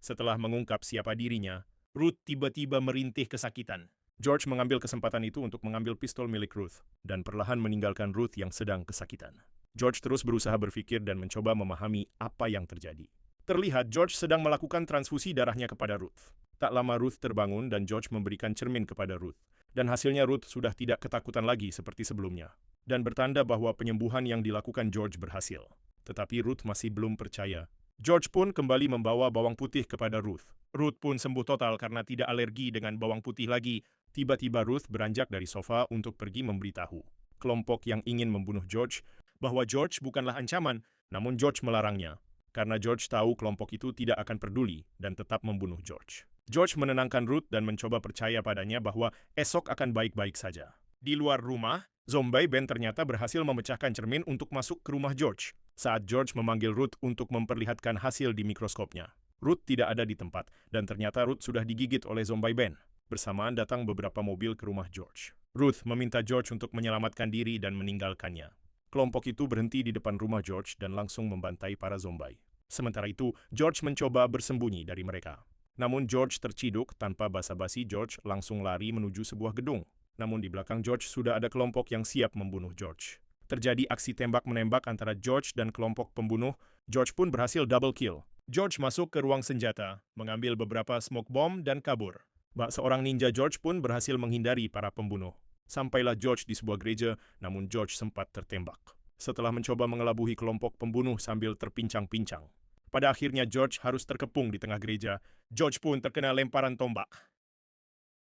Setelah mengungkap siapa dirinya, Ruth tiba-tiba merintih kesakitan. George mengambil kesempatan itu untuk mengambil pistol milik Ruth dan perlahan meninggalkan Ruth yang sedang kesakitan. George terus berusaha berpikir dan mencoba memahami apa yang terjadi. Terlihat George sedang melakukan transfusi darahnya kepada Ruth. Tak lama Ruth terbangun dan George memberikan cermin kepada Ruth. Dan hasilnya Ruth sudah tidak ketakutan lagi seperti sebelumnya. Dan bertanda bahwa penyembuhan yang dilakukan George berhasil. Tetapi Ruth masih belum percaya. George pun kembali membawa bawang putih kepada Ruth. Ruth pun sembuh total karena tidak alergi dengan bawang putih lagi. Tiba-tiba Ruth beranjak dari sofa untuk pergi memberitahu kelompok yang ingin membunuh George bahwa George bukanlah ancaman, namun George melarangnya. Karena George tahu kelompok itu tidak akan peduli dan tetap membunuh George. George menenangkan Ruth dan mencoba percaya padanya bahwa esok akan baik-baik saja. Di luar rumah, Zombie Ben ternyata berhasil memecahkan cermin untuk masuk ke rumah George. Saat George memanggil Ruth untuk memperlihatkan hasil di mikroskopnya. Ruth tidak ada di tempat, dan ternyata Ruth sudah digigit oleh Zombie Ben. Bersamaan datang beberapa mobil ke rumah George. Ruth meminta George untuk menyelamatkan diri dan meninggalkannya. Kelompok itu berhenti di depan rumah George dan langsung membantai para zombie. Sementara itu, George mencoba bersembunyi dari mereka. Namun George terciduk tanpa basa-basi. George langsung lari menuju sebuah gedung. Namun di belakang George sudah ada kelompok yang siap membunuh George. Terjadi aksi tembak-menembak antara George dan kelompok pembunuh. George pun berhasil double kill. George masuk ke ruang senjata, mengambil beberapa smoke bomb dan kabur. Seorang ninja George pun berhasil menghindari para pembunuh. Sampailah George di sebuah gereja, namun George sempat tertembak. Setelah mencoba mengelabuhi kelompok pembunuh sambil terpincang-pincang. Pada akhirnya George harus terkepung di tengah gereja. George pun terkena lemparan tombak.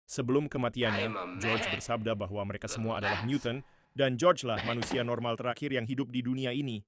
Sebelum kematiannya, George bersabda bahwa mereka semua adalah mutant, dan George lah manusia normal terakhir yang hidup di dunia ini.